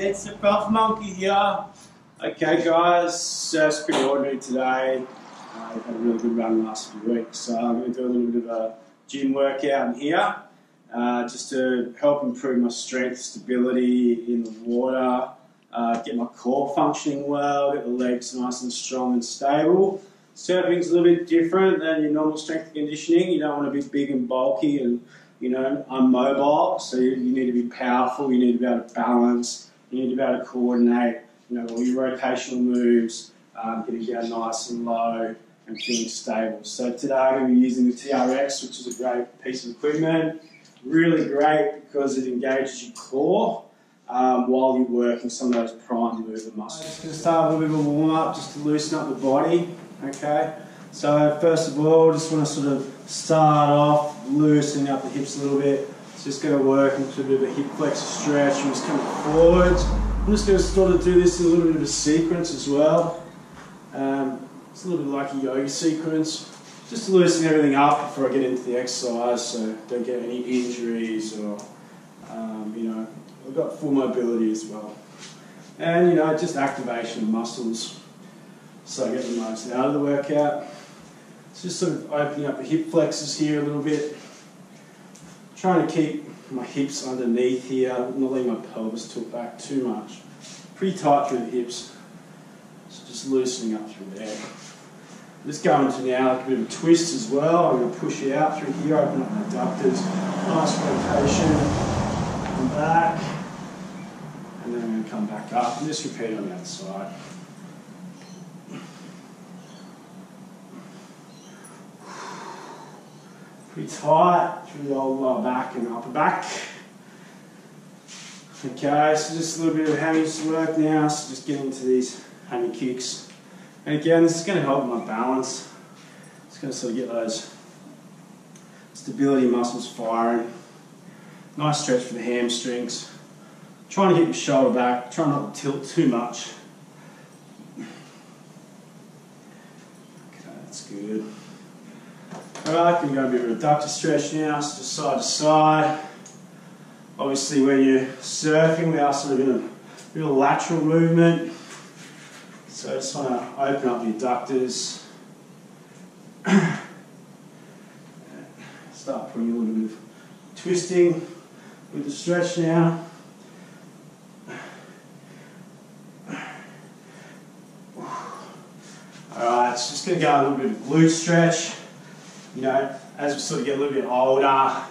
it's the Frother monkey here. Okay guys, so it's pretty ordinary today. I've had a really good run last few weeks, so I'm going to do a little bit of a gym workout in here just to help improve my strength, stability in the water, get my core functioning well, get the legs nice and strong and stable. Surfing's a little bit different than your normal strength and conditioning. You don't want to be big and bulky and unmobile, so you need to be powerful, you need to be able to balance, you need to be able to coordinate, all your rotational moves, getting down nice and low and feeling stable. So today I'm going to be using the TRX, which is a great piece of equipment. Really great because it engages your core while you're working some of those prime mover muscles. I'm just going to start with a little bit of a warm up just to loosen up the body. Okay, so first of all, just want to sort of start off loosening up the hips a little bit. It's just going to work into a bit of a hip flexor stretch. I'm just coming forwards. I'm just going to sort of do this in a little bit of a sequence as well. It's a little bit like a yoga sequence. Just to loosen everything up before I get into the exercise, so don't get any injuries or, I've got full mobility as well. And, just activation of muscles. So I get the most out of the workout. It's just sort of opening up the hip flexors here a little bit. Trying to keep my hips underneath here, not letting my pelvis tilt back too much. Pretty tight through the hips. So just loosening up through there. Just going to now like a bit of a twist as well. I'm going to push it out through here, open up my adductors. Nice rotation. Come back. And then I'm going to come back up and just repeat on the other side. Pretty tight through the old lower back and upper back. Okay, so just a little bit of hammies work now, so just get into these hammy kicks. And again, this is going to help my balance. It's going to sort of get those stability muscles firing. Nice stretch for the hamstrings. Trying to get your shoulder back, try not to tilt too much. Okay, that's good. Alright, going to go a bit of a adductor stretch now, so just side to side. Obviously when you're surfing we are sort of in a real lateral movement. So I just want to open up the adductors. Start putting a little bit of twisting with the stretch now. Alright, it's just going to go a little bit of glute stretch. As we sort of get a little bit older,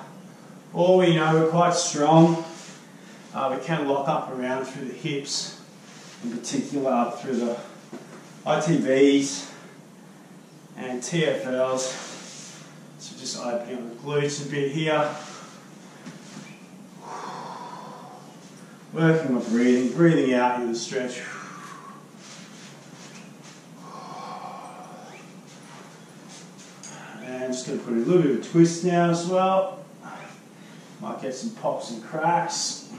or we're quite strong, we can lock up around through the hips, in particular through the ITVs and TFLs. So just opening up the glutes a bit here. Working my breathing out in the stretch. And just going to put a little bit of a twist now as well. Might get some pops and cracks.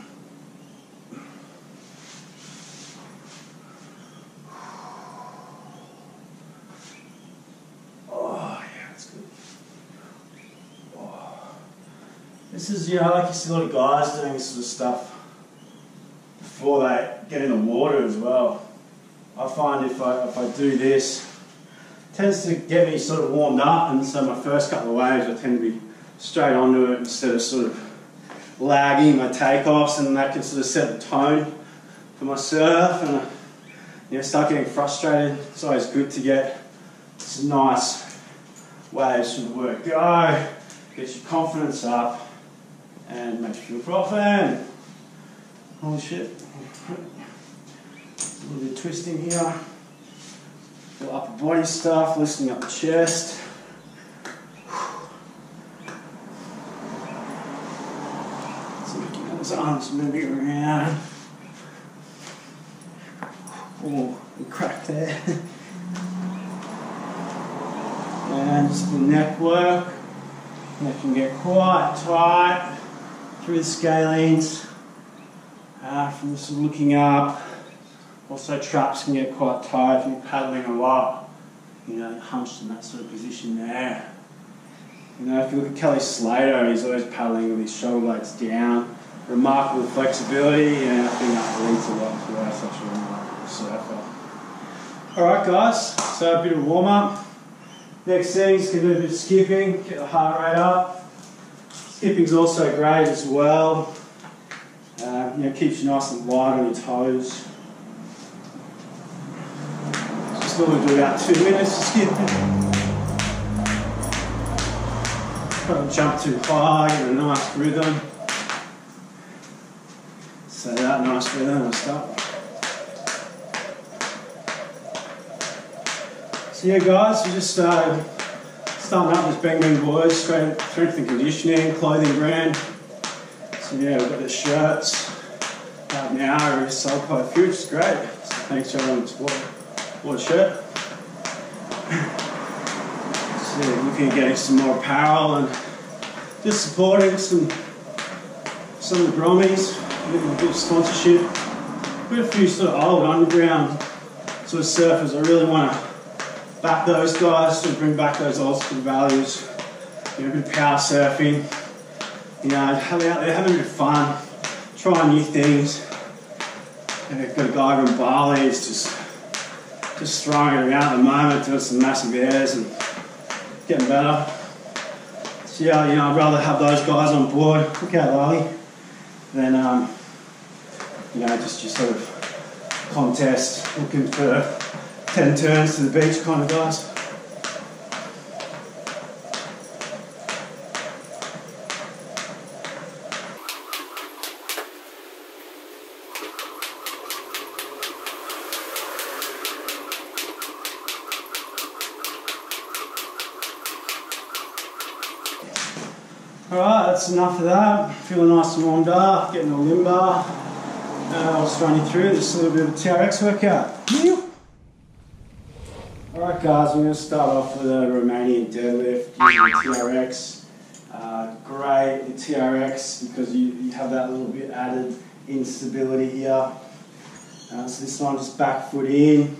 Oh, yeah, that's good. Oh. This is, like you see a lot of guys doing this sort of stuff before they get in the water as well. I find if I do this, it tends to get me sort of warmed up, and so my first couple of waves I tend to be straight onto it instead of sort of lagging my takeoffs, and that can sort of set the tone for my surf, and start getting frustrated. It's always good to get some nice waves from the work go, get your confidence up, and make you feel frothing. Holy shit. A little bit of twisting here. The upper body stuff, loosening up the chest. So making those arms moving around. Oh, we cracked there. And just the neck work. Neck can get quite tight through the scalenes. From this looking up. Also traps can get quite tight if you're paddling a lot, hunched in that sort of position there. If you look at Kelly Slater, he's always paddling with his shoulder blades down. remarkable flexibility, and I think athletes are like who are such a remarkable surfer. Alright guys, so a bit of warm up. Next thing is going to do a bit of skipping, get the heart rate up. Skipping's also great as well. Keeps you nice and light on your toes. Just normally do about 2 minutes of skipping. Don't jump too high, get a nice rhythm. So that nice rhythm will start. So yeah guys, we just starting up this Beng Beng Boys strength and conditioning clothing brand. So yeah, we've got the shirts out now, we've sold quite a few, which is great. So thanks to everyone who's bought a shirt. So yeah, looking at getting some more apparel and just supporting some of the Brummies, a bit of sponsorship. We've got a few sort of old underground sort of surfers. I really want to back those guys, to bring back those old school values. A bit of power surfing. Having out there, having a bit of fun, trying new things. I've got a guy from Bali who's just throwing it around at the moment, doing some massive airs and getting better. So yeah, I'd rather have those guys on board. Look out, Lali. Than just your sort of contest, looking for 10 turns to the beach kind of guys. Alright, that's enough of that. Feeling nice and warmed up, getting a limber. I'll just run you through this little bit of a TRX workout. Alright guys, we're going to start off with a Romanian deadlift using the TRX. Great, the TRX, because you have that little bit added instability here. So this one, just back foot in.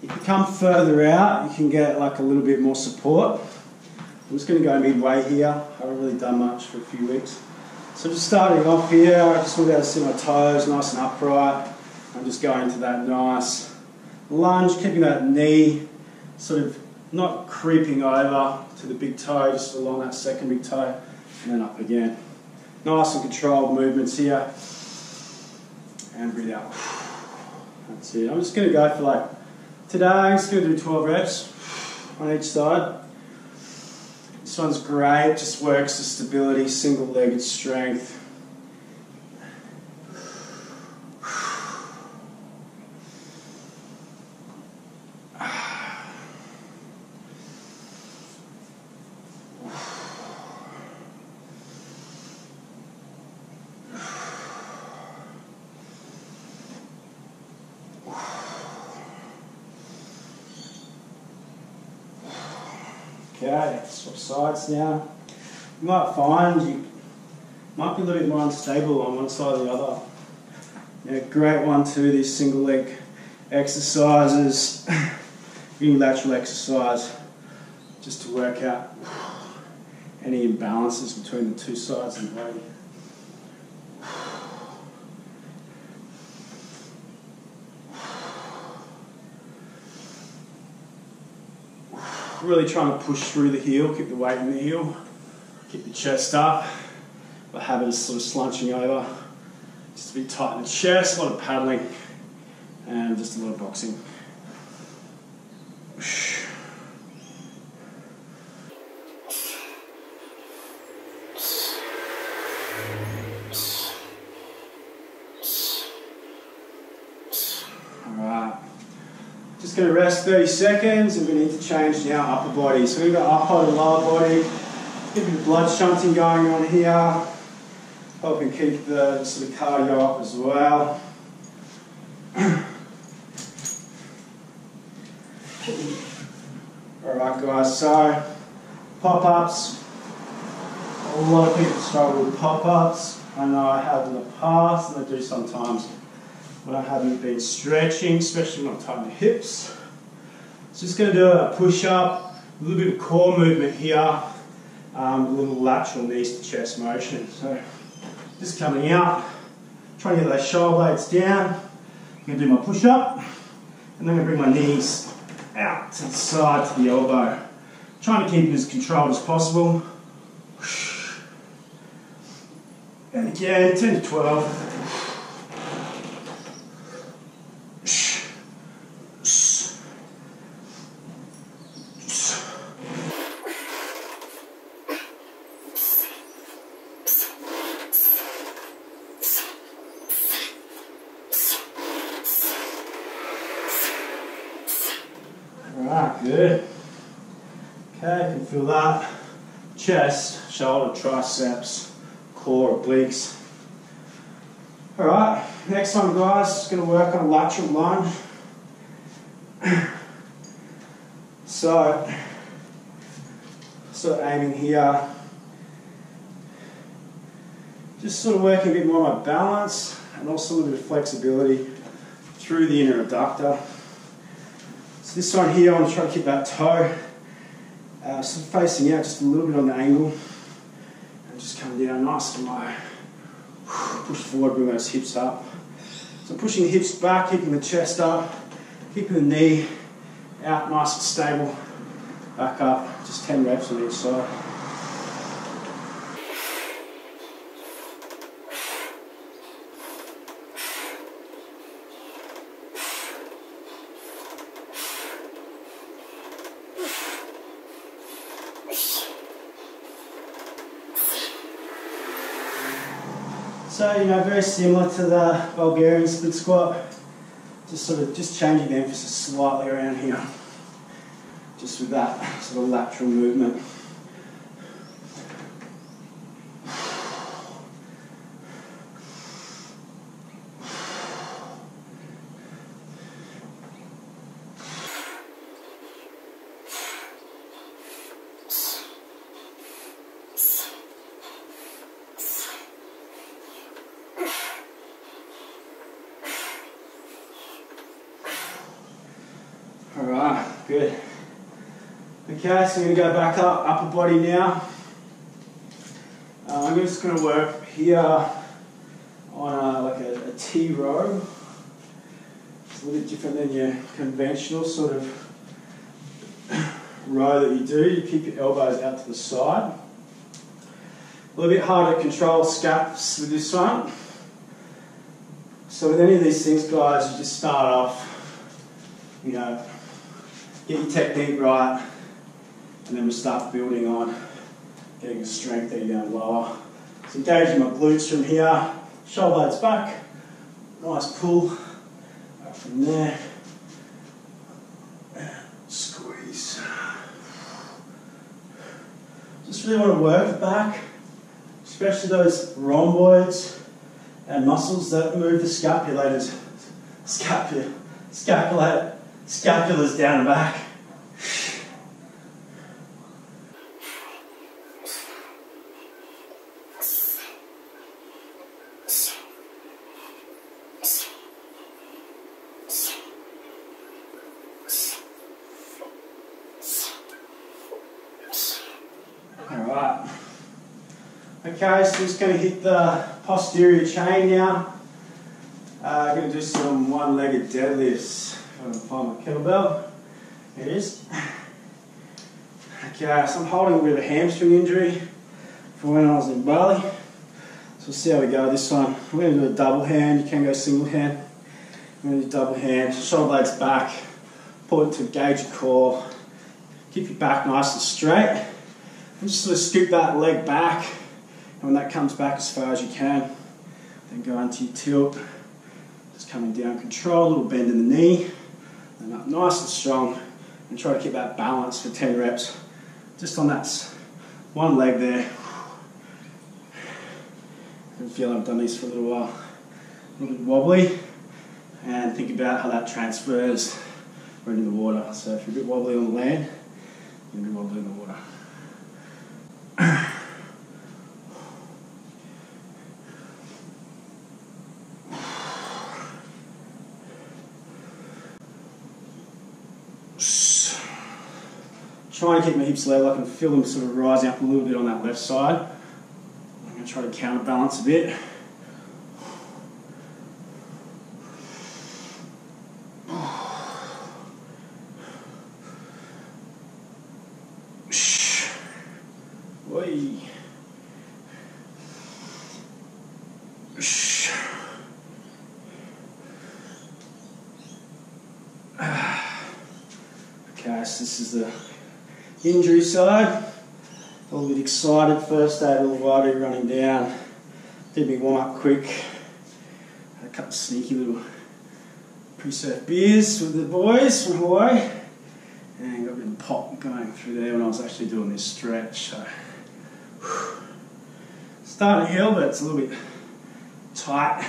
If you come further out, you can get like a little bit more support. I'm just going to go midway here. I haven't really done much for a few weeks. So just starting off here, I just want to be able to see my toes nice and upright. I'm just going to that nice lunge, keeping that knee sort of not creeping over to the big toe, just along that second big toe, and then up again. Nice and controlled movements here. And breathe out. That's it. I'm just going to go for today I'm just going to do 12 reps on each side. This one's great, just works the stability, single-legged strength. Okay, swap sides now. You might find you might be a little bit more unstable on one side or the other. Yeah, great one too, these single leg exercises, unilateral exercise, just to work out any imbalances between the two sides of the body. Really trying to push through the heel, keep the weight in the heel, keep the chest up. My habit is sort of slunching over, just to be tight in the chest, a lot of paddling, and just a lot of boxing. Alright. Just going to rest 30 seconds and we're going to interchange now upper body. So we've got upper and lower body. Get a bit of blood shunting going on here. Helping keep the sort of cardio up as well. Alright guys, so pop-ups. A lot of people struggle with pop-ups. I know I have in the past and I do sometimes when I haven't been stretching, especially when I'm tightening the hips. So just going to do a push-up, a little bit of core movement here, a little lateral knees to chest motion. So just coming out, trying to get those shoulder blades down. I'm going to do my push-up, and then I'm going to bring my knees out to the side, to the elbow. Trying to keep it as controlled as possible. And again, 10 to 12. Alright, good. Okay, you can feel that. Chest, shoulder, triceps, core, obliques. Alright, next one guys, just going to work on a lateral lunge. So aiming here. Just sort of working a bit more on my balance and also a little bit of flexibility through the inner adductor. So this one here, I want to try to keep that toe sort of facing out just a little bit on the angle and just coming down nice and low. Push forward, bring those hips up. So pushing the hips back, keeping the chest up, keeping the knee out nice and stable. Back up, just 10 reps on each side. So, very similar to the Bulgarian split squat, just changing the emphasis slightly around here, just with that sort of lateral movement. Alright, good. Okay, so I'm going to go back up, upper body now. I'm just going to work here on like a T row. It's a little bit different than your conventional sort of row that you do. You keep your elbows out to the side. A little bit harder to control scaps with this one. So with any of these things, guys, you just start off, get your technique right, and then we start building on getting the strength that you're going lower. So engaging my glutes from here, shoulder blades back, nice pull, up from there, and squeeze. Just really want to work the back, especially those rhomboids and muscles that move the scapulators, scapulars down the back. Alright. Okay, so just going to hit the posterior chain now. I'm going to do some one-legged deadlifts. I'm going to find my kettlebell. There it is. Okay, so I'm holding a bit of a hamstring injury from when I was in Bali. So we'll see how we go with this one. I'm going to do a double hand. You can go single hand. I'm going to do double hand. Shoulder blades back. Important to engage your core. Keep your back nice and straight. And just sort of scoop that leg back. And when that comes back as far as you can, then go into your tilt. Just coming down, control, a little bend in the knee. And up nice and strong. And try to keep that balance for 10 reps. Just on that one leg there. I feel I've done these for a little while. A little bit wobbly. And think about how that transfers right into the water. So if you're a bit wobbly on the land, you're a bit wobbly in the water. Trying to keep my hips level. I can feel them sort of rising up a little bit on that left side. I'm going to try to counterbalance a bit. so this is the injury side. A little bit excited, first day, a little wider running down. Did me warm up quick. Had a couple of sneaky little pre-surf beers with the boys from Hawaii. And got a bit of pop going through there when I was actually doing this stretch. So, starting to heal, but it's a little bit tight.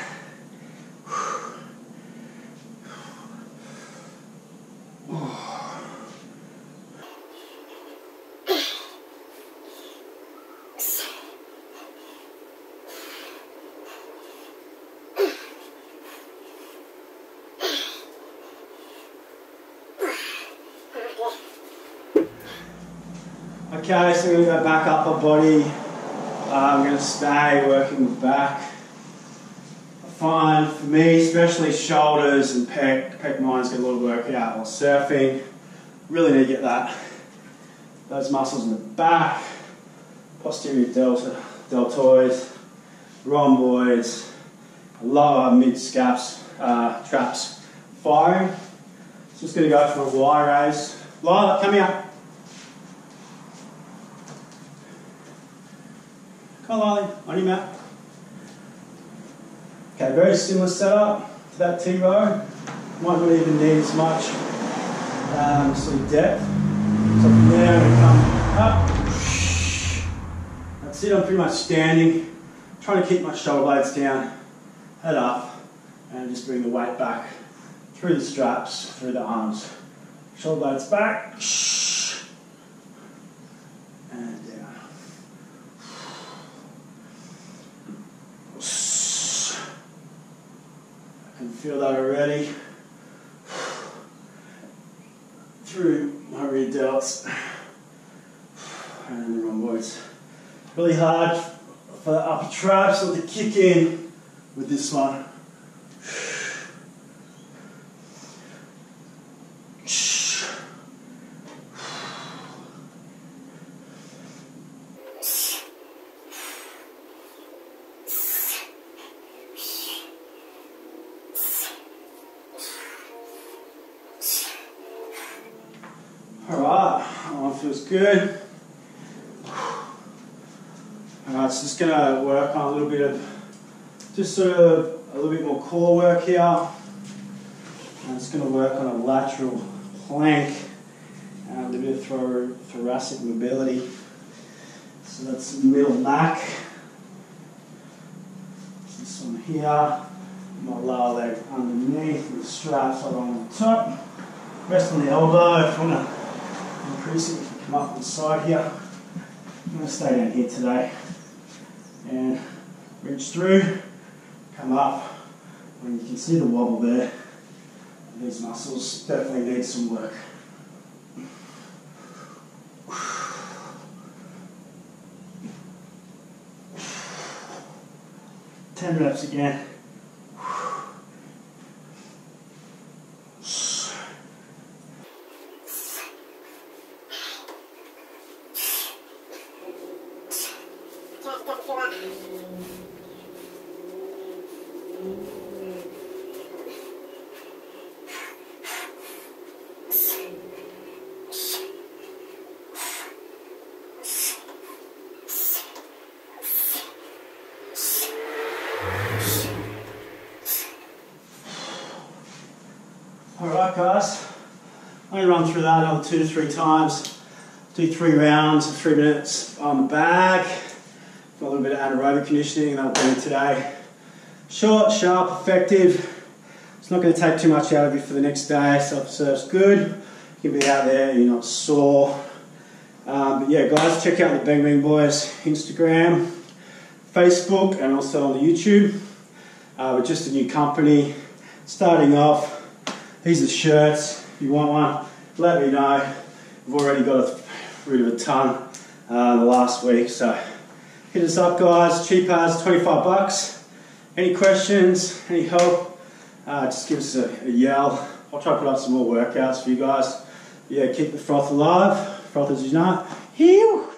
Okay, so we're going to go back up our body. I'm going to stay working the back. I find for me, especially shoulders and pec mines get a lot of work out while surfing. Really need to get those muscles in the back, posterior deltoids, rhomboids, lower mid scaps, traps firing. So just going to go for a Y raise. Lila, come here. Come on, Lily, on your mat. Okay, very similar setup to that T-row. Might not even need as much sort of depth. So from there, I'm going to come up. That's it, I'm pretty much standing. Trying to keep my shoulder blades down, head up, and just bring the weight back through the straps, through the arms. Shoulder blades back, and down. I can feel that already through my rear delts and the rhomboids. Really hard for the upper traps to kick in with this one. Alright, that one feels good. Alright, so just going to work on a little bit of, just sort of a little bit more core work here. I'm just going to work on a lateral plank and a bit of thoracic mobility. So that's the middle back. This one here, my lower leg underneath with the straps along the top. Rest on the elbow if you want to increase it, you can come up on the side here. I'm going to stay down here today and reach through, come up. When you can see the wobble there, these muscles definitely need some work. Ten reps again. Alright guys, I'm going to run through that another 2 to 3 times. Do 3 rounds of 3 minutes on the back. Got a little bit of anaerobic conditioning, that'll be today. Short, sharp, effective. It's not going to take too much out of you for the next day. Self-serve's good. You can be out there, you're not sore. But yeah guys, check out the Beng Beng Boys Instagram, Facebook, and also on the YouTube. We're just a new company, starting off. These are shirts. If you want one, let me know. We've already got rid of a ton the last week, so hit us up guys. Cheap as, 25 bucks. Any questions, any help, just give us a yell. I'll try to put up some more workouts for you guys. Yeah, keep the froth alive. Frothers unite. Yeow!